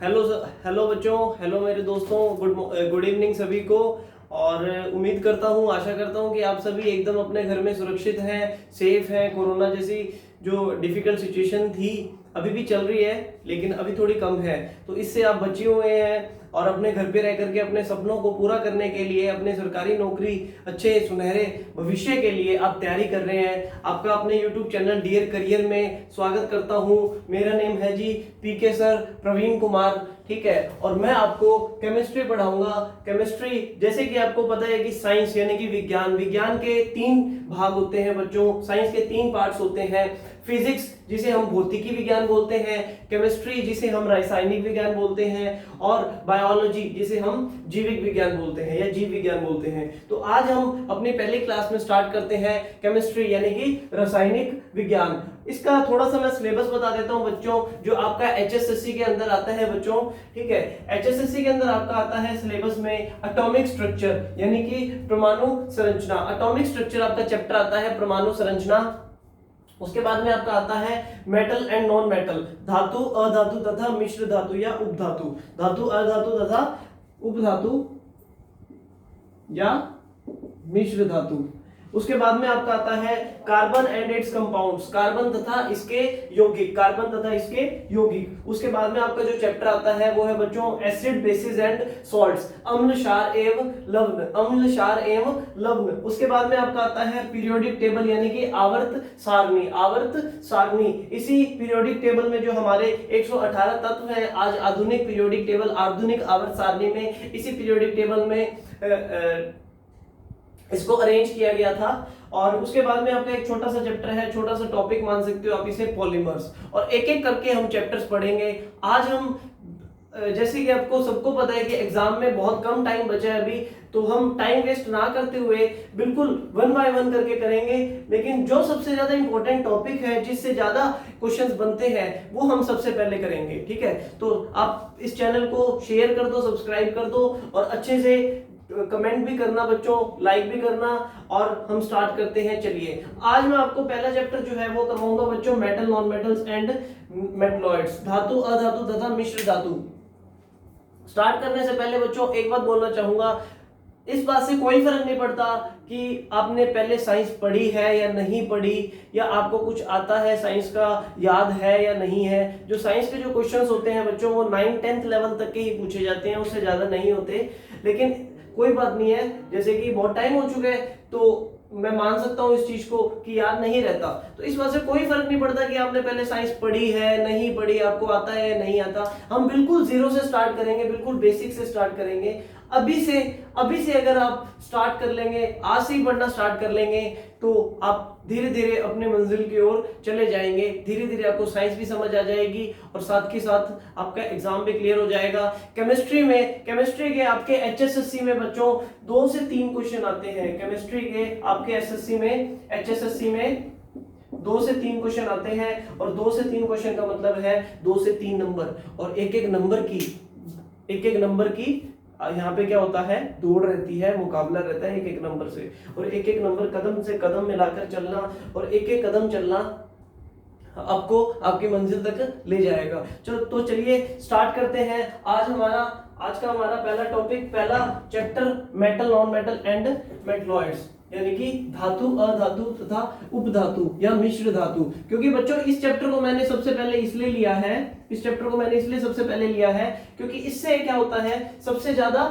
Hello बच्चों, hello मेरे दोस्तों, गुड इवनिंग सभी को। और उम्मीद करता हूँ, आशा करता हूँ कि आप सभी एकदम अपने घर में सुरक्षित हैं, सेफ हैं। कोरोना जैसी जो डिफिकल्ट सिचुएशन थी अभी भी चल रही है, लेकिन अभी थोड़ी कम है। तो इससे आप बचे हुए हैं और अपने घर पे रह करके अपने सपनों को पूरा करने के लिए, अपने सरकारी नौकरी, अच्छे सुनहरे भविष्य के लिए आप तैयारी कर रहे हैं। आपका अपने YouTube चैनल डियर करियर में स्वागत करता हूं। मेरा नेम है जी पीके सर, प्रवीण कुमार, ठीक है। और मैं आपको केमिस्ट्री पढ़ाऊंगा। केमिस्ट्री जैसे कि आपको पता है कि साइंस यानी कि विज्ञान के 3 भाग होते हैं बच्चों। साइंस के 3 पार्ट्स होते हैं। फिजिक्स जिसे हम भौतिकी विज्ञान बोलते हैं, केमिस्ट्री जिसे हम रासायनिक विज्ञान बोलते हैं, और बायोलॉजी जिसे हम जीविक विज्ञान बोलते हैं या जीव विज्ञान बोलते हैं। तो आज हम अपनी पहली क्लास में स्टार्ट करते हैं केमिस्ट्री यानी कि रासायनिक विज्ञान। इसका थोड़ा सा मैं सिलेबस बता देता हूं बच्चों, जो आपका एचएसएससी के अंदर आता है बच्चों, ठीक है। एचएसएससी के अंदर आपका आता है सिलेबस में एटॉमिक स्ट्रक्चर यानी कि परमाणु संरचना। एटॉमिक स्ट्रक्चर आपका चैप्टर आता है परमाणु संरचना। उसके बाद में आपका आता है मेटल एंड नॉन मेटल, धातु, अधातु तथा मिश्र धातु या उपधातु, धातु, अधातु तथा उपधातु या मिश्र धातु। उसके बाद में आपका आता है carbon and it's compounds, carbon तथा इसके यौगिक, कार्बन तथा इसके यौगिक। उसके बाद में आपका जो चैप्टर आता है वो है बच्चों एसिड, बेसिस एंड सॉल्ट्स, अम्ल, क्षार एवं लवण, अम्ल, क्षार एवं लवण। उसके बाद में आपका आता है पीरियोडिक टेबल यानी कि आवर्त सारणी, आवर्त सारणी। इसी पीरियोडिक टेबल में जो हमारे 118 तत्व हैं, आज आधुनिक पीरियोडिक टेबल, आधुनिक आवर्त सारणी में इसी पीरियोडिक टेबल में इसको अरेंज किया गया था। और उसके बाद में आपका एक छोटा सा चैप्टर है, छोटा सा टॉपिक मान सकते हो आप इसे, पॉलीमर्स। और एक एक करके हम चैप्टर्स पढ़ेंगे। आज हम जैसे कि आपको सबको पता है कि एग्जाम में बहुत कम टाइम बचा है अभी, तो हम टाइम वेस्ट ना करते हुए बिल्कुल 1 बाय 1 करके करेंगे। लेकिन जो सबसे ज्यादा इंपॉर्टेंट टॉपिक है, जिससे ज्यादा क्वेश्चंस बनते हैं, वो हम सबसे पहले करेंगे, ठीक है। तो आप इस चैनल को शेयर कर दो, सब्सक्राइब कर दो और अच्छे से कमेंट भी करना बच्चों, लाइक भी करना। और हम स्टार्ट करते हैं। चलिए, आज मैं आपको पहला चैप्टर जो है वो करवाऊंगा बच्चों metal, non metals and metalloids, धातु, अधातु तथा मिश्र धातु। स्टार्ट करने से पहले बच्चों एक बात बोलना चाहूंगा, इस बात से कोई फर्क नहीं पड़ता कि आपने पहले साइंस पढ़ी है या नहीं पढ़ी, या आपको कुछ आता है साइंस का, याद है या नहीं है। जो साइंस के जो क्वेश्चंस होते हैं बच्चों वो 9th-10th लेवल तक के ही पूछे जाते हैं, उससे ज्यादा नहीं होते। लेकिन कोई बात नहीं है, जैसे कि बहुत टाइम हो चुका है तो मैं मान सकता हूँ इस चीज को कि याद नहीं रहता। तो इस बात से कोई फर्क नहीं पड़ता कि आपने पहले साइंस पढ़ी है नहीं पढ़ी, आपको आता है या नहीं आता। हम बिल्कुल जीरो से स्टार्ट करेंगे, बिल्कुल बेसिक से स्टार्ट करेंगे। अभी से अगर आप स्टार्ट कर लेंगे, आज से ही पढ़ना स्टार्ट कर लेंगे, तो आप धीरे धीरे अपने मंजिल की ओर चले जाएंगे। धीरे धीरे आपको साइंस भी समझ आ जाएगी और साथ के साथ आपका एग्जाम भी क्लियर हो जाएगा। केमिस्ट्री के आपके एचएसएससी में बच्चों 2 से 3 क्वेश्चन आते हैं। केमिस्ट्री के आपके एचएसएससी में 2 से 3 क्वेश्चन आते हैं। और 2 से 3 क्वेश्चन का मतलब है 2 से 3 नंबर। और एक एक नंबर की यहाँ पे क्या होता है, दौड़ रहती है, मुकाबला रहता है एक एक नंबर से। और एक एक नंबर कदम से कदम मिलाकर चलना, और एक एक कदम चलना आपको आपकी मंजिल तक ले जाएगा। चलो तो चलिए स्टार्ट करते हैं। आज का हमारा पहला टॉपिक, पहला chapter metal, non metal and metalloids, यानी कि धातु, अधातु तथा उपधातु या मिश्र धातु। क्योंकि बच्चों इस चैप्टर को मैंने सबसे पहले इसलिए लिया है, क्योंकि इससे क्या होता है, सबसे ज्यादा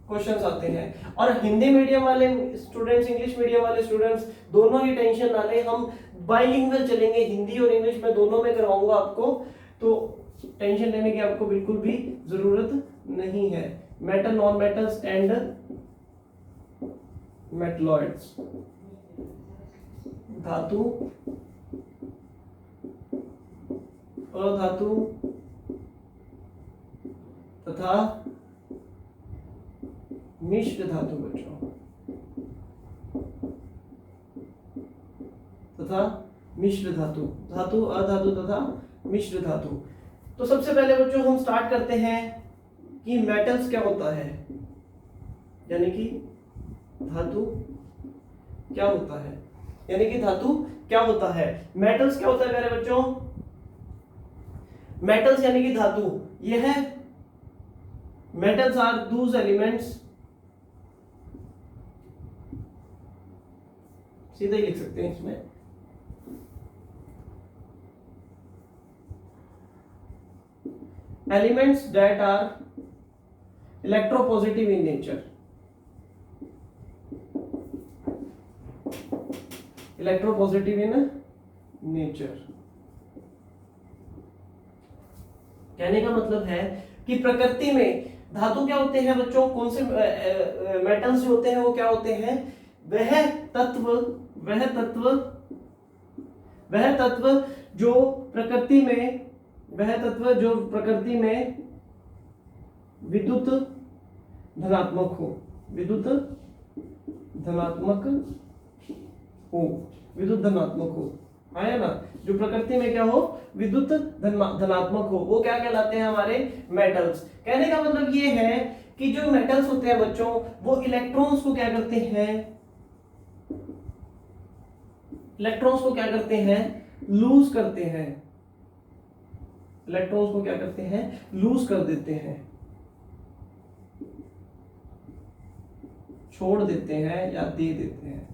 क्वेश्चंस आते हैं। और हिंदी मीडियम वाले स्टूडेंट्स, इंग्लिश मीडियम वाले स्टूडेंट्स, दोनों ही टेंशन ना लें, हम बाइलिंगुअल चलेंगे, हिंदी और इंग्लिश में दोनों में करवाऊंगा आपको, तो टेंशन लेने की आपको बिल्कुल भी जरूरत नहीं है। Metal, non metals and metalloids, धातु, अधातु तथा मिश्र धातु बच्चों, तथा मिश्र धातु, धातु, अधातु तथा मिश्र धातु। तो सबसे पहले बच्चों हम स्टार्ट करते हैं कि मेटल्स क्या होता है, यानी कि धातु क्या होता है, मेटल्स क्या होता है प्यारे बच्चों। मेटल्स यानी कि धातु, ये है मेटल्स आर दूज एलिमेंट्स, सीधा ही लिख सकते हैं इसमें, elements that are electropositive in nature, electropositive in nature. कहने का मतलब है कि प्रकृति में धातु क्या होते हैं बच्चों, कौन से मेटल्स जो होते हैं वो क्या होते हैं, वह तत्व जो प्रकृति में, वह तत्व जो प्रकृति में विद्युत धनात्मक हो, विद्युत धनात्मक हो, है ना, जो प्रकृति में क्या हो, विद्युत धनात्मक हो, वो क्या कहलाते हैं, हमारे मेटल्स। कहने का मतलब ये है कि जो मेटल्स होते हैं बच्चों, वो इलेक्ट्रॉन्स को क्या करते हैं, इलेक्ट्रॉन्स को क्या करते हैं, लूज करते हैं, इलेक्ट्रॉन्स को क्या करते हैं, लूज कर देते हैं, छोड़ देते हैं या दे देते हैं।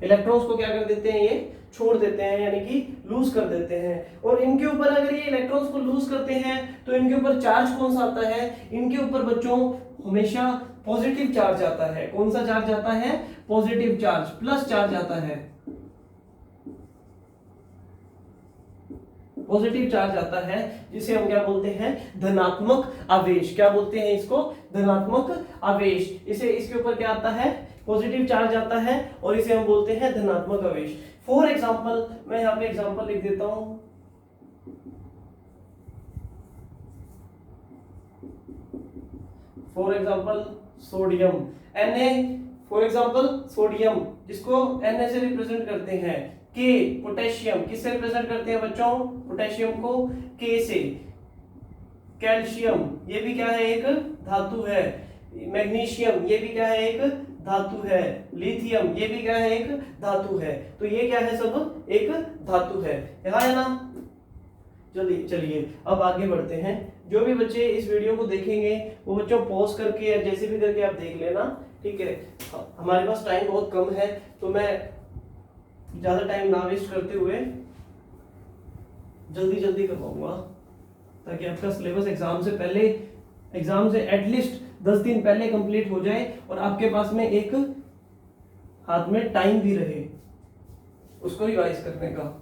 इलेक्ट्रॉन्स को क्या कर देते हैं, ये छोड़ देते हैं, यानी कि लूज कर देते हैं। और इनके ऊपर अगर ये इलेक्ट्रॉन्स को लूज करते हैं तो इनके ऊपर चार्ज कौन सा आता है, इनके ऊपर बच्चों हमेशा पॉजिटिव चार्ज आता है। कौन सा चार्ज आता है, पॉजिटिव चार्ज, प्लस चार्ज आता है, पॉजिटिव चार्ज आता है, जिसे हम क्या बोलते हैं, धनात्मक आवेश। क्या बोलते हैं इसको, धनात्मक आवेश। इसे इसके ऊपर क्या आता है, पॉजिटिव चार्ज आता है, और इसे हम बोलते हैं धनात्मक आवेश। फॉर एग्जाम्पल, मैं यहाँ पे एग्जाम्पल लिख देता हूं, for example sodium, Na, for example sodium, जिसको Na से रिप्रेजेंट करते हैं, K पोटेशियम, किससे रिप्रेजेंट करते हैं बच्चों, पोटेशियम को K से, कैल्शियम, ये भी क्या है, एक धातु है, मैग्नीशियम, ये भी क्या है, एक धातु है, लिथियम, ये भी क्या है, एक धातु है। तो ये क्या है, सब एक धातु है, है ना। चलिए अब आगे बढ़ते हैं। जो भी बच्चे इस वीडियो को देखेंगे वो बच्चों पॉज करके या जैसे भी करके आप देख लेना, ठीक है। हमारे पास टाइम बहुत कम है, तो मैं ज्यादा टाइम ना वेस्ट करते हुए जल्दी करवाऊंगा, ताकि आपका सिलेबस एग्जाम से एटलीस्ट 10 दिन पहले कंप्लीट हो जाए, और आपके पास में एक हाथ में टाइम भी रहे उसको रिवाइज करने का।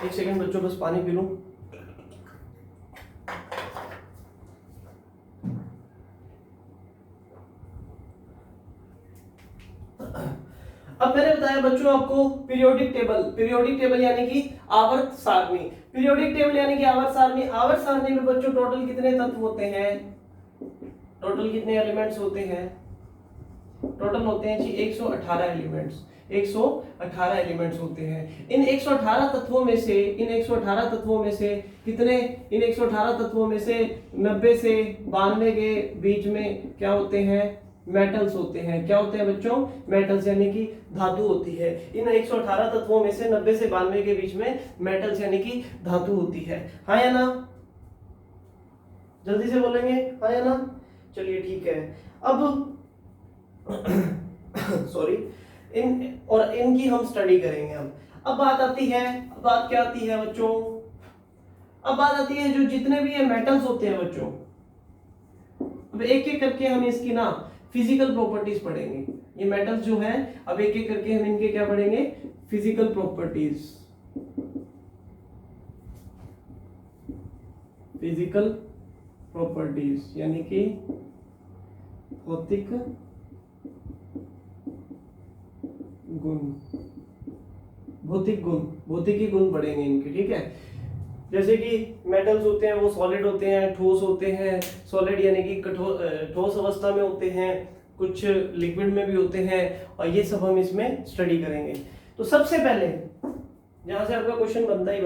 एक सेकंड बच्चों, बस पानी पी लूं। अब मैंने बताया बच्चों आपको पीरियोडिक टेबल यानी कि आवर्त सारणी। पीरियोडिक टेबल यानी कि आवर्त सारणी में बच्चों टोटल कितने तत्व होते हैं, टोटल कितने एलिमेंट्स होते हैं, टोटल होते हैं जी 118 एलिमेंट्स, 118 एलिमेंट्स होते हैं। इन 118 तत्वों में से कितने, इन 118 तत्वों में से 90 से 92 के बीच में क्या होते हैं, मेटल्स होते हैं। क्या होते हैं बच्चों, मेटल्स, यानी कि धातु होती है। इन 118 तत्वों में से 90 से 92 के बीच में मेटल्स यानी कि धातु होती है, हाँ या ना, जल्दी से बोलेंगे हाँ या ना। चलिए ठीक है। अब सॉरी, इनकी हम स्टडी करेंगे। अब बात क्या आती है बच्चों, अब बात आती है जो जितने भी ये मेटल्स होते हैं बच्चों, अब एक एक करके हम इसकी ना फिजिकल प्रॉपर्टीज पढ़ेंगे। ये मेटल्स जो हैं, अब एक एक करके हम इनके क्या पढ़ेंगे, फिजिकल प्रॉपर्टीज, यानी कि भौतिकी गुण पढ़ेंगे इनके, ठीक है। जैसे कि मेटल्स होते हैं वो सॉलिड होते हैं, ठोस होते हैं, सॉलिड यानी कि ठोस अवस्था में होते हैं, कुछ लिक्विड में भी होते हैं, और ये सब हम इसमें स्टडी करेंगे। तो सबसे पहले यहां से आपका क्वेश्चन बनता है,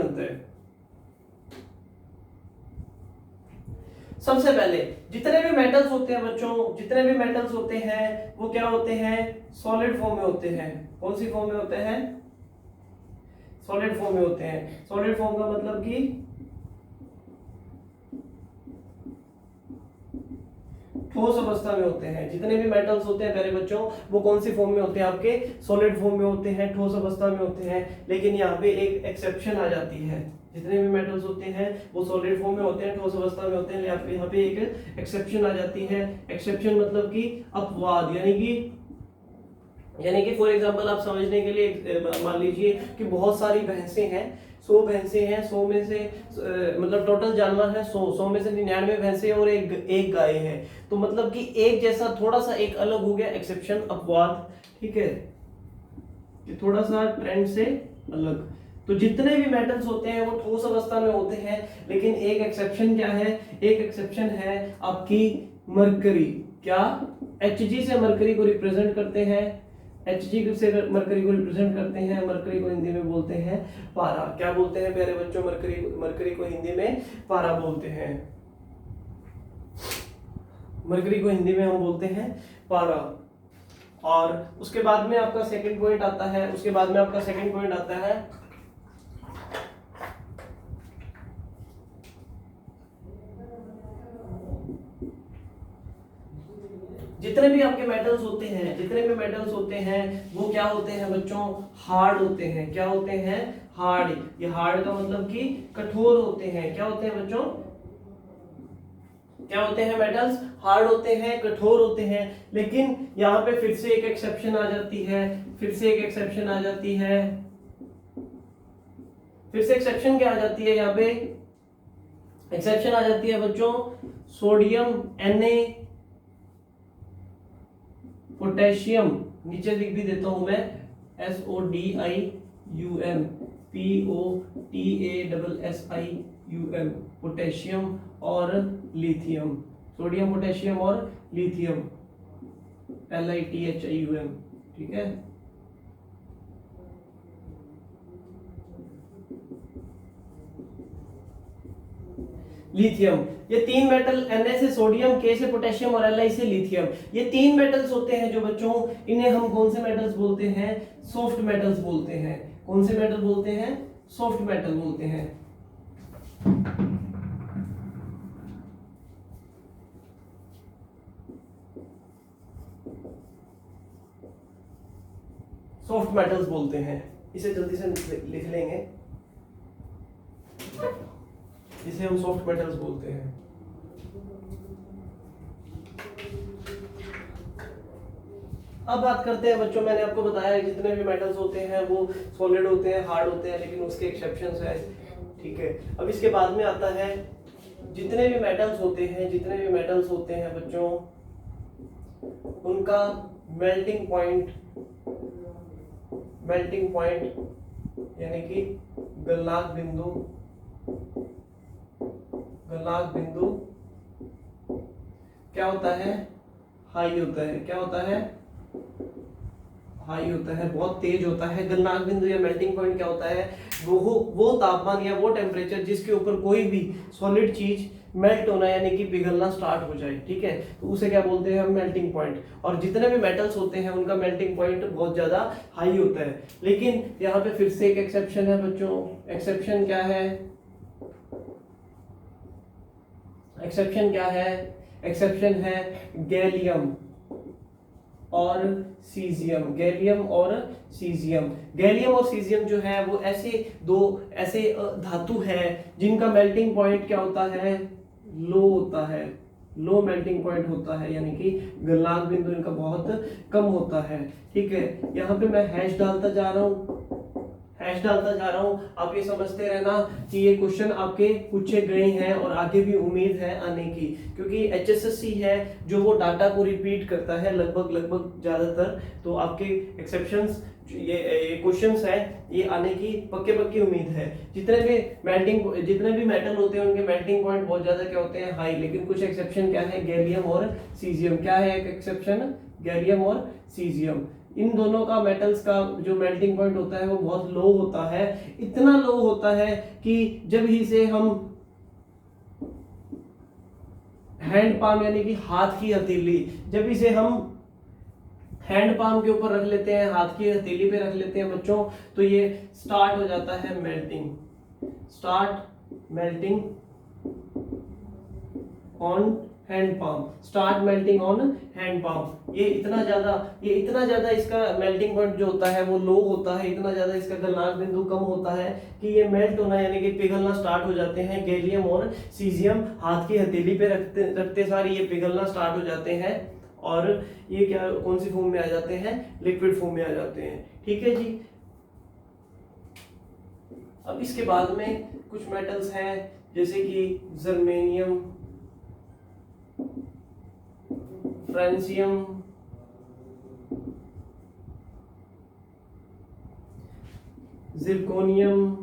सबसे पहले जितने भी मेटल्स होते हैं बच्चों, जितने भी मेटल्स होते हैं वो क्या होते हैं, सॉलिड फॉर्म में होते हैं। कौन सी फॉर्म में होते हैं, सॉलिड फॉर्म में होते हैं। सॉलिड फॉर्म का मतलब कि ठोस अवस्था में होते हैं। जितने भी मेटल्स होते हैं प्यारे बच्चों वो कौन सी फॉर्म में होते हैं, आपके सॉलिड फॉर्म में होते हैं, ठोस अवस्था में होते हैं। लेकिन यहाँ पे एक एक्सेप्शन आ जाती है, जितने भी मेटल्स होते हैं वो सॉलिड फॉर्म में होते हैं, ठोस अवस्था में होते हैं। यहाँ पे एक एक्सेप्शन आ जाती है। एक्सेप्शन मतलब कि अपवाद, यानी कि फॉर एग्जांपल आप समझने के लिए मान लीजिए कि बहुत सारी भैंसें हैं, 100 भैंसें हैं, 100 में से मतलब टोटल जानवर है 100 में से 99 भैंसें और एक गाय है। तो मतलब कि एक जैसा थोड़ा सा एक अलग हो गया, एक्सेप्शन, अपवाद, ठीक है, कि थोड़ा सा ट्रेंड से अलग। तो जितने भी मेटल्स होते हैं वो ठोस अवस्था में होते हैं। लेकिन एक एक्सेप्शन क्या है, एक एक्सेप्शन है आपकी मरकरी। क्या, Hg से मरकरी को रिप्रेजेंट करते हैं, Hg से मरकरी को रिप्रेजेंट करते हैं। मरकरी को हिंदी में बोलते हैं पारा। क्या बोलते हैं प्यारे बच्चों, मरकरी को हिंदी में पारा बोलते हैं। मरकरी को हिंदी में हम बोलते हैं पारा। और उसके बाद में आपका सेकंड पॉइंट आता है, जितने भी आपके मेटल्स होते हैं वो क्या होते हैं बच्चों, हार्ड होते हैं। क्या होते हैं, हार्ड। ये हार्ड का मतलब कि कठोर होते हैं। क्या होते हैं बच्चों, क्या होते हैं, मेटल्स हार्ड होते हैं, कठोर होते हैं। लेकिन यहाँ पे फिर से एक एक्सेप्शन आ जाती है, फिर से एक्सेप्शन क्या आ जाती है, यहाँ पे एक्सेप्शन आ जाती है बच्चों, सोडियम Na, पोटेशियम, नीचे लिख भी देता हूं मैं, SODIUM, POTASSIUM, पोटेशियम और लिथियम, सोडियम, पोटेशियम और लिथियम, LiTHIUM, ठीक है। लिथियम, ये तीन मेटल, Na से सोडियम, K से पोटेशियम और Li से लिथियम, ये तीन मेटल्स होते हैं जो बच्चों, इन्हें हम कौन से मेटल्स बोलते हैं, सॉफ्ट मेटल्स बोलते हैं। कौन से मेटल बोलते हैं, सॉफ्ट मेटल बोलते हैं। सॉफ्ट मेटल्स बोलते हैं। इसे जल्दी से लिख लेंगे, इसे हम सॉफ्ट मेटल्स बोलते हैं। अब बात करते हैं बच्चों, मैंने आपको बताया जितने भी मेटल्स होते हैं वो सॉलिड होते हैं, हार्ड होते हैं, लेकिन उसके एक्सेप्शंस हैं, ठीक है। अब इसके बाद में आता है जितने भी मेटल्स होते हैं बच्चों, उनका मेल्टिंग पॉइंट यानी कि गलनांक बिंदु क्या होता है, हाई होता है। क्या होता है, हाई होता है, बहुत तेज होता है। गलनांक बिंदु या मेल्टिंग पॉइंट क्या होता है, वो तापमान या वो टेम्परेचर जिसके ऊपर कोई भी सॉलिड चीज मेल्ट होना यानी कि पिघलना स्टार्ट हो जाए, ठीक है, तो उसे क्या बोलते हैं हम, मेल्टिंग पॉइंट। और जितने भी मेटल्स होते हैं उनका मेल्टिंग पॉइंट बहुत ज्यादा हाई होता है। लेकिन यहाँ पे फिर से एक एक्सेप्शन है बच्चों। एक्सेप्शन क्या है, एक्सेप्शन है गैलियम और सीजियम। गैलियम और सीजियम जो है वो ऐसे धातु है जिनका मेल्टिंग पॉइंट क्या होता है, लो होता है, लो मेल्टिंग पॉइंट होता है, यानी कि गलनांक बिंदु इनका बहुत कम होता है, ठीक है। यहाँ पे मैं हैश डालता जा रहा हूँ, आप ये समझते रहना कि ये क्वेश्चन आपके पूछे गए हैं और आगे भी उम्मीद है आने की, क्योंकि HSSC है जो वो डाटा को रिपीट करता है लगभग ज्यादातर। तो आपके एक्सेप्शंस, ये क्वेश्चंस है, ये आने की पक्की उम्मीद है। जितने भी मेटल होते हैं उनके मेल्टिंग पॉइंट बहुत ज्यादा क्या होते हैं, हाई। लेकिन कुछ एक्सेप्शन क्या है, गैलियम और सीजियम। क्या है एक एक्सेप्शन, गैलियम और सीजियम। इन दोनों का मेटल्स का जो मेल्टिंग पॉइंट होता है वो बहुत लो होता है, इतना लो होता है कि जब ही से हम हैंड पाम यानी कि हाथ की हथेली, जब इसे हम हैंड पाम के ऊपर रख लेते हैं, हाथ की हथेली पे रख लेते हैं बच्चों, तो ये स्टार्ट हो जाता है melting, start melting on hand palm, start melting on hand palm. ये इतना ज्यादा इसका मेल्टिंग पॉइंट जो होता है वो लो होता है, इतना ज्यादा इसका गलनांक बिंदु कम होता है कि ये मेल्ट होना यानी कि पिघलना स्टार्ट हो जाते हैं। गैलियम और सीजियम हाथ की हथेली पे रखते सार ये पिघलना स्टार्ट हो जाते हैं और ये क्या कौन सी फॉर्म में आ जाते हैं, लिक्विड फॉर्म में आ जाते हैं। ठीक है जी। अब इसके बाद में कुछ मेटल्स हैं जैसे कि जर्मेनियम, फ्रांसियम, जिरकोनियम,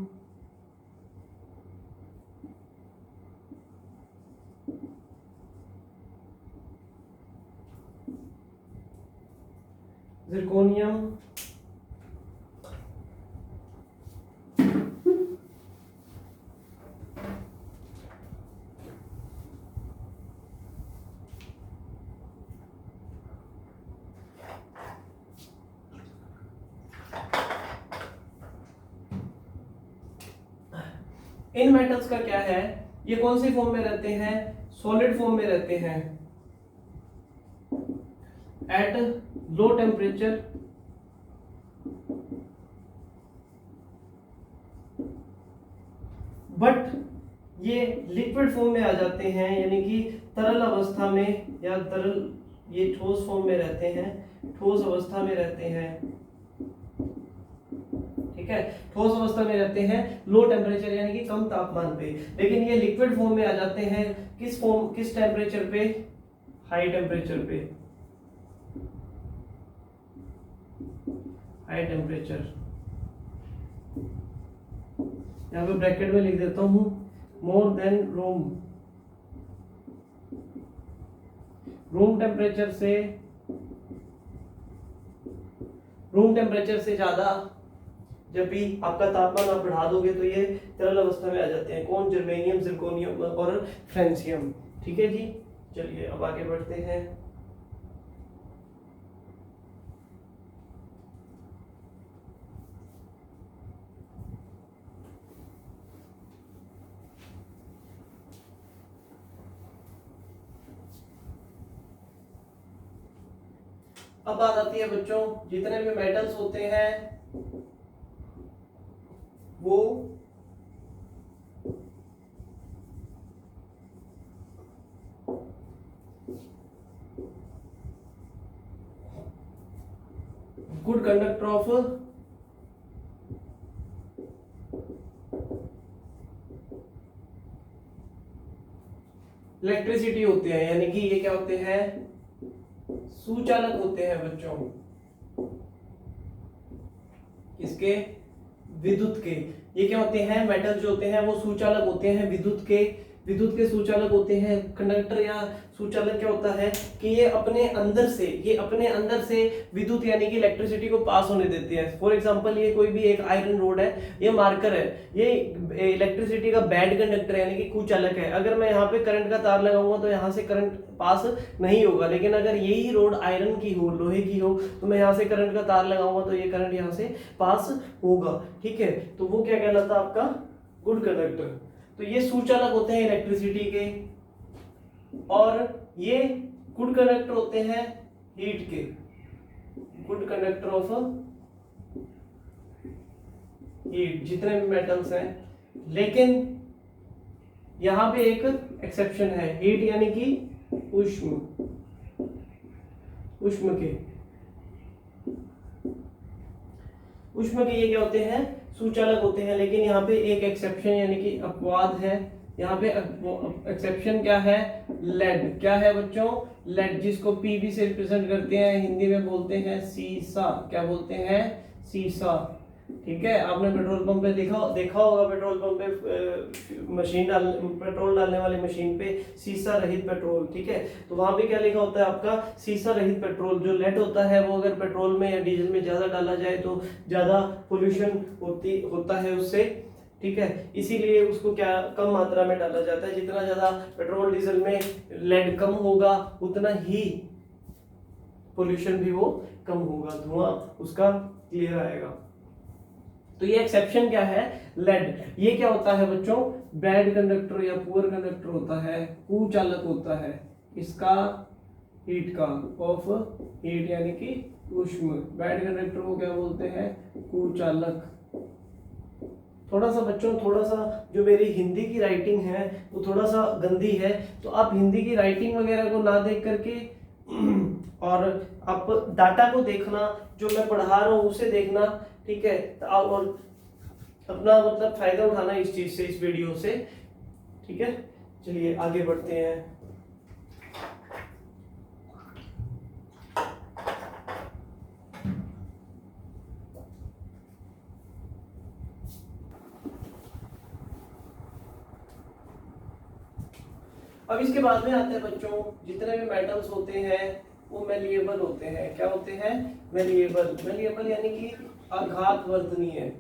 इन मेटल्स का क्या है, ये कौन सी फॉर्म में रहते हैं, सॉलिड फॉर्म में रहते हैं एट लो टेम्परेचर, बट ये लिक्विड फॉर्म में आ जाते हैं यानी कि तरल अवस्था में, या तरल ये ठोस फॉर्म में रहते हैं, ठोस अवस्था में रहते हैं। ठीक है, ठोस अवस्था में रहते हैं लो टेम्परेचर यानी कि कम तापमान पे, लेकिन ये लिक्विड फॉर्म में आ जाते हैं किस टेम्परेचर पे, हाई टेम्परेचर पे, हाई टेम्परेचर। यहां पे ब्रैकेट में लिख देता हूं मोर देन रूम टेम्परेचर से ज्यादा जब भी आपका तापमान आप बढ़ा दोगे तो ये तरल अवस्था में आ जाते हैं। कौन, जर्मेनियम, जिरकोनियम और फ्रांसियम। ठीक है जी, चलिए अब आगे बढ़ते हैं। अब बात आती है बच्चों, जितने भी मेटल्स होते हैं वो गुड कंडक्टर ऑफ इलेक्ट्रिसिटी होते हैं, यानी कि ये क्या होते हैं, सुचालक होते हैं बच्चों, इसके विद्युत के। ये क्या होते हैं, मेटल जो होते हैं वो सुचालक होते हैं, विद्युत के सुचालक होते हैं। कंडक्टर या सुचालक क्या होता है कि ये अपने अंदर से विद्युत यानी कि इलेक्ट्रिसिटी को पास होने देते हैं। फॉर एग्जांपल ये कोई भी एक आयरन रोड है, ये मार्कर है, ये इलेक्ट्रिसिटी का बैड कंडक्टर यानी कि कुचालक है। अगर मैं यहाँ पे करंट का तार लगाऊंगा तो यहाँ से करंट पास नहीं होगा, लेकिन अगर यही रोड आयरन की हो, लोहे की हो, तो मैं यहाँ से करंट का तार लगाऊंगा तो ये करंट यहाँ से पास होगा। ठीक है, तो वो क्या कहलाता है आपका, गुड कंडक्टर। तो ये सुचालक होते हैं इलेक्ट्रिसिटी के, और ये गुड कंडक्टर होते हैं हीट के, गुड कंडक्टर ऑफ हीट, जितने भी मेटल्स हैं। लेकिन यहां पे एक एक्सेप्शन है, हीट यानी कि उष्म के ये क्या होते हैं, सुचालक होते हैं। लेकिन यहाँ पे एक एक्सेप्शन यानी कि अपवाद है, यहाँ पे एक्सेप्शन क्या है, लेड। क्या है बच्चों, लेड, जिसको पीबी से रिप्रेजेंट करते हैं, हिंदी में बोलते हैं सीसा। क्या बोलते हैं, सीसा। ठीक है, आपने पेट्रोल पंप पे देखा होगा, पेट्रोल पंप पे पेट्रोल डालने वाली मशीन पे सीसा रहित पेट्रोल। ठीक है, तो वहां पे क्या लिखा होता है आपका, सीसा रहित पेट्रोल। जो लेड होता है वो अगर पेट्रोल में या डीजल में ज्यादा डाला जाए तो ज्यादा पोल्यूशन होता है उससे। ठीक है, इसीलिए उसको क्या कम मात्रा में डाला जाता है। जितना ज्यादा पेट्रोल डीजल में लेड कम होगा उतना ही पोल्यूशन भी वो कम होगा, धुआं उसका क्लियर आएगा। तो ये एक्सेप्शन क्या है, लेड। ये क्या होता है बच्चों, बैड कंडक्टर या पुअर कंडक्टर होता है, कुचालक होता है इसका हीट का, ऑफ हीट यानी कि ऊष्म। बैड कंडक्टर को क्या बोलते हैं, कुचालक। थोड़ा सा बच्चों, थोड़ा सा जो मेरी हिंदी की राइटिंग है वो थोड़ा सा गंदी है, तो आप हिंदी की राइटिंग वगैरह को ना देख करके और आप डाटा को देखना, जो मैं पढ़ा रहा हूँ उसे देखना, ठीक है। और अपना मतलब फायदा उठाना इस चीज से, इस वीडियो से, ठीक है। चलिए आगे बढ़ते हैं। अब इसके बाद में आते हैं बच्चों, जितने भी मेटल्स होते हैं वो मैलिएबल होते हैं। क्या होते हैं, मैलिएबल। मैलिएबल यानी कि आघात वर्धनीय।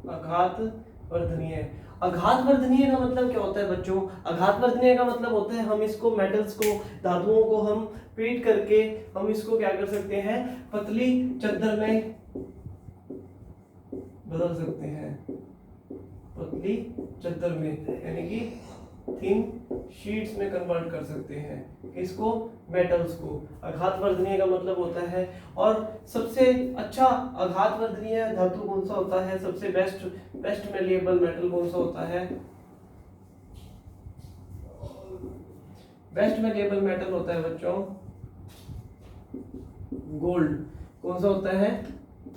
आघात वर्धनीय। आघात वर्धनीय का मतलब क्या होता है बच्चों, आघात वर्धनीय का मतलब होता है हम इसको, मेटल्स को, धातुओं को हम पीट करके हम इसको क्या कर सकते हैं, पतली चद्दर में बदल सकते हैं, पतली चद्दर में यानी कि थिन शीट्स में कन्वर्ट कर सकते हैं इसको, मेटल्स को। आघात वर्धनीय का मतलब होता है। और सबसे अच्छा आघात वर्धनीय धातु कौन सा होता है, सबसे बेस्ट मैलिएबल मेटल कौन सा होता है, बेस्ट मैलिएबल मेटल होता है बच्चों गोल्ड। कौन सा होता है,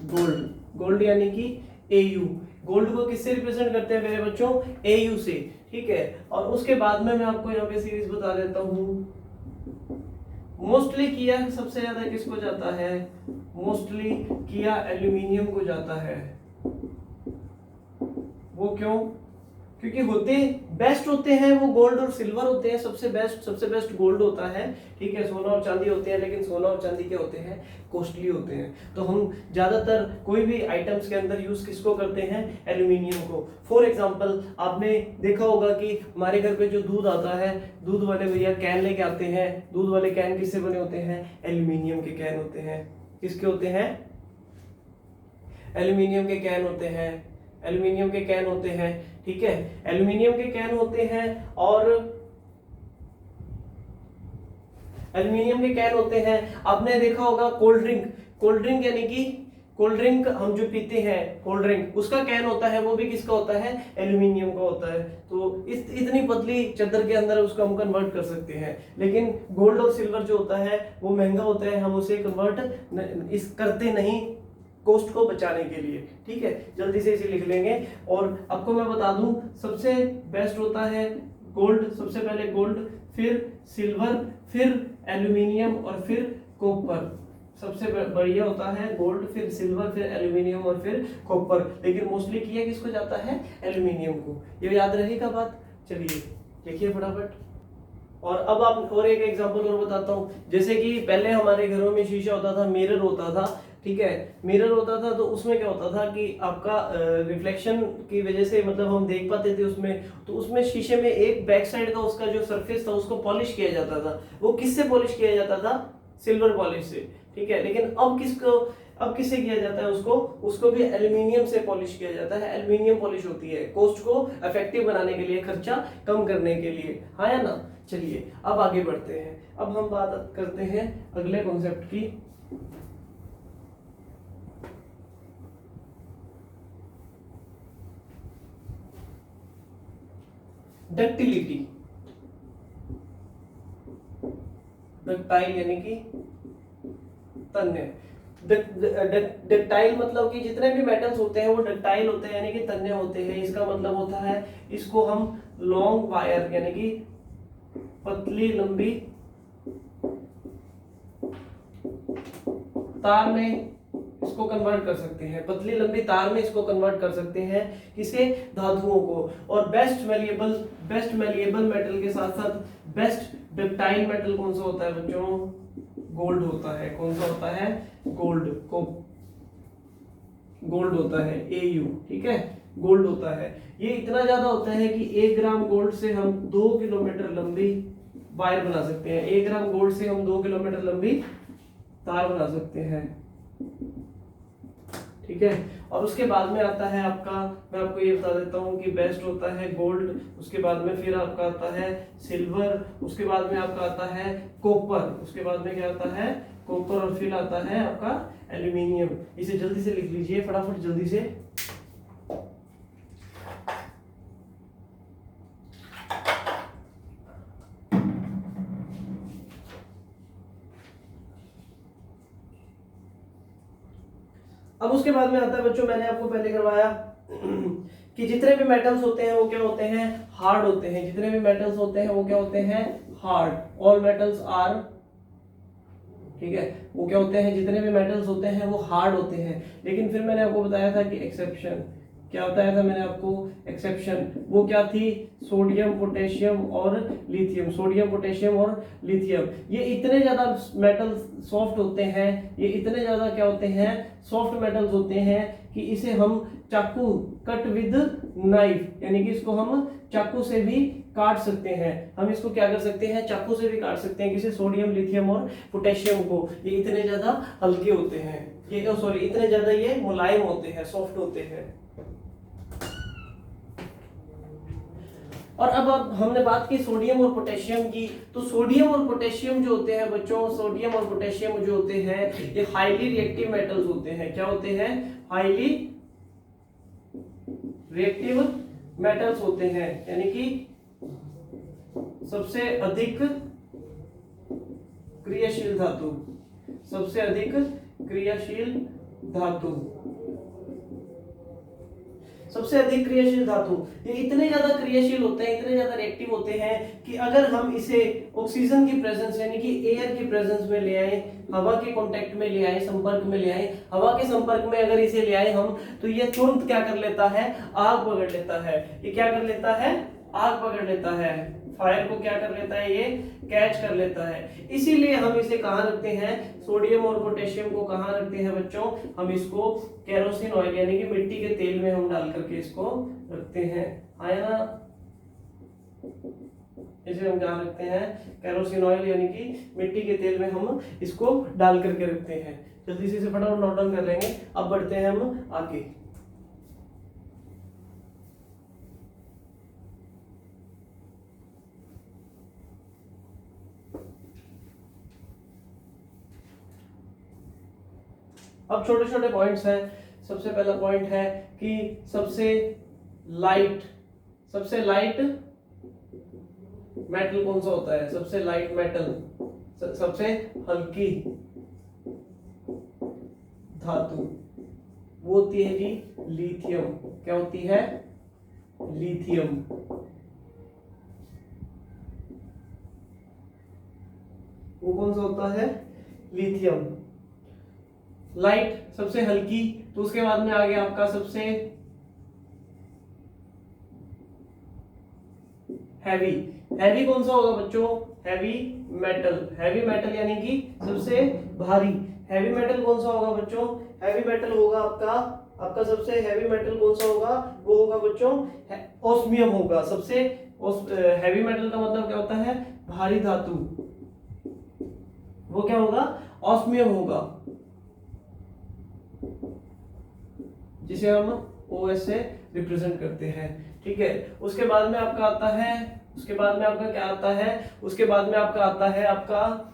गोल्ड। गोल्ड यानी कि Au। गोल्ड को किससे रिप्रेजेंट करते हैं मेरे बच्चों, Au से, ठीक है। और उसके बाद में मैं आपको यहाँ पे सीरीज बता देता हूँ। मोस्टली किया सबसे ज्यादा किसको जाता है, मोस्टली किया एल्यूमिनियम को जाता है। वो क्यों, क्योंकि होते बेस्ट होते हैं वो गोल्ड और सिल्वर होते हैं, सबसे बेस्ट गोल्ड होता है, ठीक है। सोना और चांदी होते हैं, लेकिन सोना और चांदी क्या होते हैं, कॉस्टली होते हैं। तो हम ज्यादातर कोई भी आइटम्स के अंदर यूज किसको करते हैं, एल्यूमिनियम को। फॉर एग्जांपल आपने देखा होगा कि हमारे घर पे जो दूध आता है, दूध वाले भैया कैन लेके आते हैं, दूध वाले कैन किससे बने होते हैं, एल्यूमिनियम के कैन होते हैं। किसके होते हैं, एल्यूमिनियम के कैन होते हैं, एल्यूमिनियम के कैन होते हैं, ठीक है। एल्यूमिनियम के कैन होते हैं और एल्यूमिनियम के कैन होते हैं। आपने देखा होगा कोल्ड ड्रिंक यानी कि कोल्ड ड्रिंक हम जो पीते हैं, कोल्ड ड्रिंक, उसका कैन होता है, वो भी किसका होता है, एल्यूमिनियम का होता है। तो इतनी पतली चद्दर के अंदर उसको हम कन्वर्ट कर सकते हैं। लेकिन गोल्ड और सिल्वर जो होता है वो महंगा होता है, हम उसे कन्वर्ट इस करते नहीं, कॉस्ट को बचाने के लिए, ठीक है। जल्दी से इसे लिख लेंगे। और आपको मैं बता दूं, सबसे बेस्ट होता है गोल्ड, सबसे पहले गोल्ड, फिर सिल्वर, फिर एल्यूमिनियम और फिर कॉपर। सबसे बढ़िया होता है गोल्ड, फिर सिल्वर, फिर एल्यूमिनियम और फिर कॉपर। लेकिन मोस्टली किया किसको जाता है, एल्यूमिनियम को। ये याद रहेगा बात। चलिए देखिए फटाफट। और अब आप और एक एग्जांपल और बताता हूँ। जैसे कि पहले हमारे घरों में शीशा होता था, मिरर होता था, ठीक है। मिरर होता था तो उसमें क्या होता था कि आपका रिफ्लेक्शन की वजह से मतलब हम देख पाते थे उसमें। तो उसमें शीशे में एक बैक साइड का उसका जो सरफेस था उसको पॉलिश किया जाता था। वो किससे पॉलिश किया जाता था, सिल्वर पॉलिश से, ठीक है। लेकिन अब किससे किया जाता है, उसको भी एल्यूमिनियम से पॉलिश किया जाता है। एल्यूमिनियम पॉलिश होती है कॉस्ट को इफेक्टिव बनाने के लिए, खर्चा कम करने के लिए, हाँ या ना। चलिए अब आगे बढ़ते हैं। अब हम बात करते हैं अगले कॉन्सेप्ट की। डक्टिलिटी। डक्टाइल यानी कि तन्य। डक्टाइल मतलब कि जितने भी मेटल्स होते हैं वो डक्टाइल होते हैं, यानी कि तन्य होते हैं। इसका मतलब होता है इसको हम लॉन्ग वायर यानी कि पतली लंबी तार में इसको कन्वर्ट कर सकते हैं, पतली लंबी तार में इसको कन्वर्ट कर सकते हैं, किसे, धातुओं को। और बेस्ट मैलिएबल मेटल के साथ साथ बेस्ट डक्टाइल मेटल कौन सा होता है बच्चों, गोल्ड होता है। कौन सा होता है? गोल्ड को गोल्ड होता है Au, ठीक है, गोल्ड होता है। ये इतना ज्यादा होता है कि 1 ग्राम गोल्ड से हम 2 किलोमीटर लंबी वायर बना सकते हैं। 1 ग्राम गोल्ड से हम 2 किलोमीटर लंबी तार बना सकते हैं, ठीक है। और उसके बाद में आता है आपका, मैं आपको ये बता देता हूँ कि बेस्ट होता है गोल्ड, उसके बाद में फिर आपका आता है सिल्वर, उसके बाद में आपका आता है कॉपर, उसके बाद में क्या आता है? कॉपर, और फिर आता है आपका एल्यूमिनियम। इसे जल्दी से लिख लीजिए, फटाफट जल्दी से। अब उसके बाद में आता है बच्चों, मैंने आपको पहले करवाया कि जितने भी मेटल्स होते हैं वो क्या होते हैं? हार्ड होते हैं। जितने भी मेटल्स होते हैं वो क्या होते हैं? हार्ड। ऑल मेटल्स आर, ठीक है, वो क्या होते हैं? जितने भी मेटल्स होते हैं वो हार्ड होते हैं। लेकिन फिर मैंने आपको बताया था कि एक्सेप्शन, क्या बताया था मैंने आपको? एक्सेप्शन। वो क्या थी? सोडियम, पोटेशियम और लिथियम। सोडियम, पोटेशियम और लिथियम, ये इतने ज्यादा मेटल सॉफ्ट होते हैं, ये इतने ज्यादा क्या होते हैं? सॉफ्ट मेटल्स होते हैं कि इसे हम चाकू, कट विद नाइफ, यानी कि इसको हम चाकू से भी काट सकते हैं। हम इसको क्या कर सकते हैं? चाकू से भी काट सकते हैं। किसे? सोडियम, लिथियम और पोटेशियम को। ये इतने ज्यादा हल्के होते हैं, ये सॉरी इतने ज्यादा ये मुलायम होते हैं, सॉफ्ट होते हैं। और अब हमने बात की सोडियम और पोटेशियम की, तो सोडियम और पोटेशियम जो होते हैं बच्चों, सोडियम और पोटेशियम जो होते हैं ये हाईली रिएक्टिव मेटल्स होते हैं। क्या होते हैं? हाईली रिएक्टिव मेटल्स होते हैं, यानी कि सबसे अधिक क्रियाशील धातु, सबसे अधिक क्रियाशील धातु, सबसे अधिक क्रियाशील धातु। ये इतने ज्यादा क्रियाशील होते हैं, इतने ज्यादा रिएक्टिव होते हैं कि अगर हम इसे ऑक्सीजन की प्रेजेंस यानी कि एयर की प्रेजेंस में ले आए, हवा के कांटेक्ट में ले आए, संपर्क में ले आए, हवा के संपर्क में अगर इसे ले आए हम, तो ये तुरंत क्या कर लेता है? आग पकड़ लेता है। ये क्या कर लेता है? आग पकड़ लेता है। फायर को क्या कर लेता है? ये कैच कर लेता है। इसीलिए हम इसे कहाँ रखते हैं? सोडियम और पोटेशियम को कहाँ रखते हैं बच्चों? हम इसको केरोसिन ऑयल यानी कि मिट्टी के तेल में हम डाल करके इसको रखते हैं, आया ना? इसे हम कहाँ रखते हैं? केरोसिन ऑयल यानी कि मिट्टी के तेल में हम इसको डाल करके रखते हैं। जल्दी से फटाफट नोट डाउन कर लेंगे। अब बढ़ते हैं हम आगे। अब छोटे छोटे पॉइंट्स हैं। सबसे पहला पॉइंट है कि सबसे लाइट मेटल कौन सा होता है? सबसे लाइट मेटल, सबसे हल्की धातु, वो होती है जी लिथियम। क्या होती है? लिथियम। वो कौन सा होता है? लिथियम। लाइट, सबसे हल्की, तो उसके बाद में आ गया आपका सबसे हैवी। हैवी कौन सा होगा बच्चों? Heavy metal. हैवी मेटल यानी कि सबसे भारी। हैवी मेटल कौन सा होगा बच्चों? हैवी मेटल होगा आपका सबसे हैवी मेटल कौन सा होगा? वो होगा बच्चों ऑस्मियम होगा। सबसे हैवी मेटल का मतलब क्या होता है? भारी धातु। वो क्या होगा? ऑस्मियम होगा, जिसे हम OS से रिप्रेजेंट करते हैं, ठीक है। उसके बाद में आपका आता है, उसके बाद में आपका क्या आता है? उसके बाद में आपका आता है आपका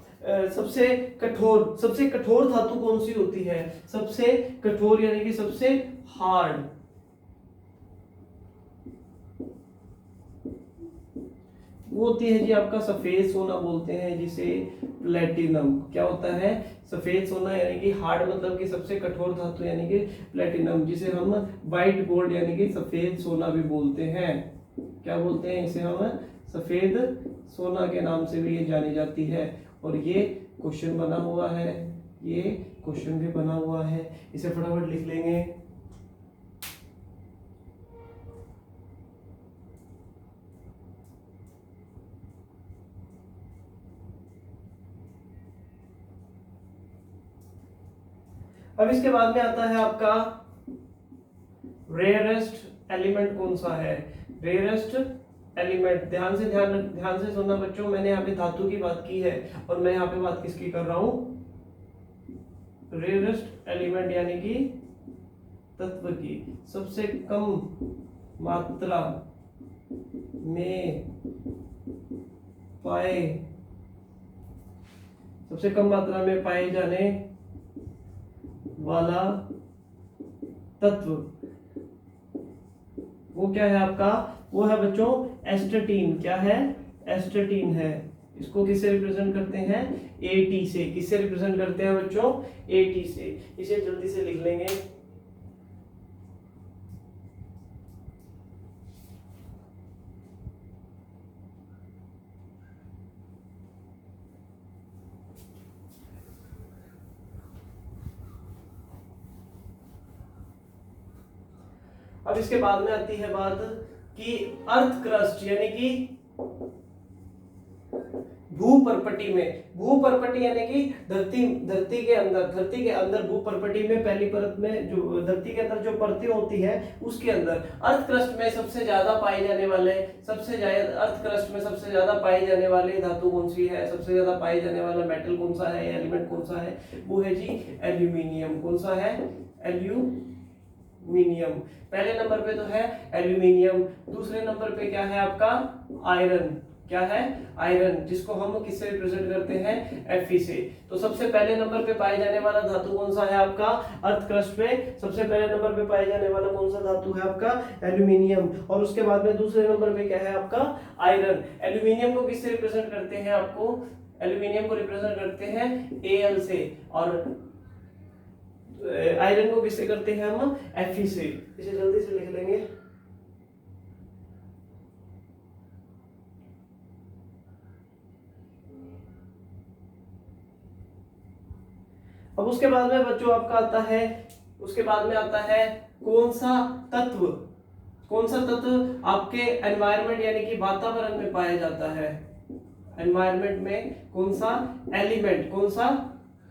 सबसे कठोर धातु कौन सी होती है? सबसे कठोर यानी कि सबसे हार्ड, वो होती है जी आपका सफेद सोना बोलते हैं जिसे प्लेटिनम। क्या होता है? सफेद सोना यानी कि हार्ड मतलब कि सबसे कठोर धातु यानी कि प्लेटिनम, जिसे हम व्हाइट गोल्ड यानी कि सफेद सोना भी बोलते हैं। क्या बोलते हैं इसे? हम सफेद सोना के नाम से भी ये जानी जाती है। और ये क्वेश्चन बना हुआ है, ये क्वेश्चन भी बना हुआ है, इसे फटाफट लिख लेंगे। अब इसके बाद में आता है आपका रेयरेस्ट एलिमेंट कौन सा है। रेयरेस्ट एलिमेंट, ध्यान से सुनना बच्चों, मैंने यहाँ पे धातु की बात की है और मैं यहाँ पे बात किसकी कर रहा हूँ, रेयरेस्ट एलिमेंट यानी कि तत्व की। सबसे कम मात्रा में पाए, सबसे कम मात्रा में पाए जाने वाला तत्व वो क्या है आपका, वो है बच्चों एस्टेटीन। क्या है, एस्टेटीन है। इसको किससे रिप्रेजेंट करते हैं, AT से। किससे रिप्रेजेंट करते हैं बच्चों, AT से। इसे जल्दी से लिख लेंगे। अब इसके बाद में आती है बात कि अर्थ क्रस्ट यानी कि भूपर्पटी में, भूपर्पटी यानी कि धरती के अंदर भूपर्पटी में पहली परत में, जो धरती के अंदर जो परतें होती है उसके अंदर अर्थ क्रस्ट में सबसे ज्यादा पाए जाने वाले, अर्थ क्रस्ट में सबसे ज्यादा पाए जाने वाले धातु कौन सी है, सबसे ज्यादा पाए जाने वाला मेटल कौन सा है, एलिमेंट कौन सा है, वो है जी एल्यूमिनियम। कौन सा है, एल्यूमिनियम। पहले नंबर पे तो है एल्यूमिनियम, दूसरे नंबर पे क्या है आपका आयरन। क्या है, आयरन, जिसको हम किससे रिप्रेजेंट करते हैं, Fe से। तो सबसे पहले नंबर पे पाए जाने वाला धातु कौन सा है आपका, अर्थ क्रस्ट पे सबसे पहले नंबर पे पाए जाने वाला कौन सा धातु है आपका, एल्यूमिनियम। और उसके बाद में दूसरे नंबर पे क्या है आपका आयरन। एल्यूमिनियम को किससे रिप्रेजेंट करते हैं, आपको एल्यूमिनियम को रिप्रेजेंट करते हैं Al से, और आयरन को किससे करते हैं हम, Fe से। इसे जल्दी से लिख लेंगे। अब उसके बाद में बच्चों आपका आता है, उसके बाद में आता है कौन सा तत्व, कौन सा तत्व आपके एनवायरनमेंट यानी कि वातावरण में पाया जाता है। एनवायरनमेंट में कौन सा एलिमेंट, कौन सा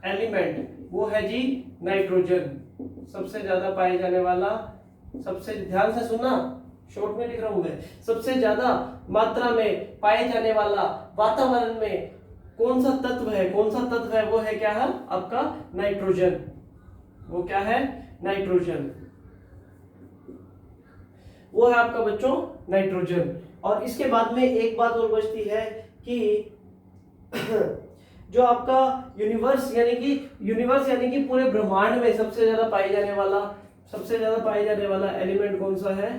एलिमेंट, वो है जी नाइट्रोजन। सबसे ज्यादा पाए जाने वाला, सबसे ध्यान से सुनना, शॉर्ट में लिख रहा हूं मैं, सबसे ज्यादा मात्रा में पाए जाने वाला वातावरण में कौन सा तत्व है, कौन सा तत्व है, वो है क्या है आपका नाइट्रोजन। वो क्या है, नाइट्रोजन, वो है आपका बच्चों नाइट्रोजन। और इसके बाद में एक बात और बचती है कि जो आपका यूनिवर्स यानी कि पूरे ब्रह्मांड में सबसे ज्यादा पाए जाने वाला एलिमेंट कौन सा है,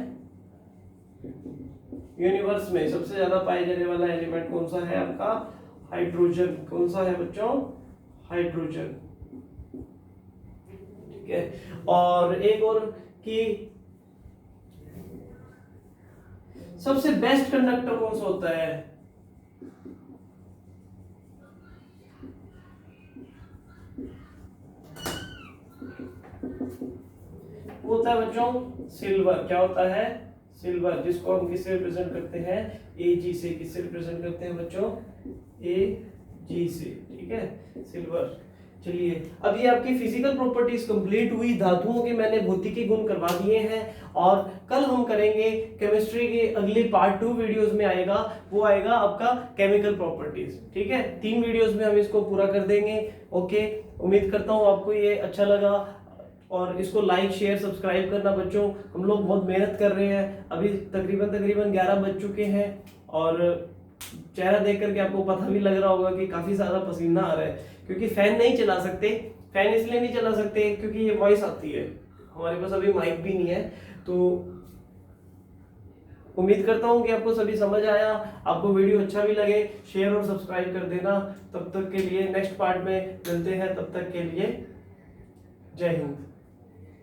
यूनिवर्स में सबसे ज्यादा पाए जाने वाला एलिमेंट कौन सा है आपका, हाइड्रोजन। कौन सा है बच्चों, हाइड्रोजन। ठीक है। और एक और कि सबसे बेस्ट कंडक्टर कौन सा होता है, वो होता है बच्चों सिल्वर। क्या होता है, सिल्वर, जिसको हम किससे रिप्रेजेंट करते हैं, Ag से। किससे रिप्रेजेंट करते हैं बच्चों, Ag से। ठीक है, सिल्वर। चलिए, अब ये आपकी फिजिकल प्रॉपर्टीज कंप्लीट हुई। धातुओं के मैंने भौतिकी गुण करवा दिए हैं और कल हम करेंगे केमिस्ट्री के अगली पार्ट 2 वीडियोस में आएगा, वो आएगा आपका केमिकल प्रॉपर्टीज। ठीक है, 3 वीडियोस में हम इसको पूरा कर देंगे। ओके, उम्मीद करता हूँ आपको ये अच्छा लगा और इसको लाइक शेयर सब्सक्राइब करना बच्चों। हम लोग बहुत मेहनत कर रहे हैं, अभी तकरीबन 11 बज चुके हैं और चेहरा देख करके आपको पता भी लग रहा होगा कि काफी सारा पसीना आ रहा है, क्योंकि फैन नहीं चला सकते। फैन इसलिए नहीं चला सकते क्योंकि ये वॉइस आती है, हमारे पास अभी माइक भी नहीं है। तो उम्मीद करता हूँ कि आपको सभी समझ आया, आपको वीडियो अच्छा भी लगे, शेयर और सब्सक्राइब कर देना। तब तक के लिए नेक्स्ट पार्ट में मिलते हैं, तब तक के लिए जय हिंद।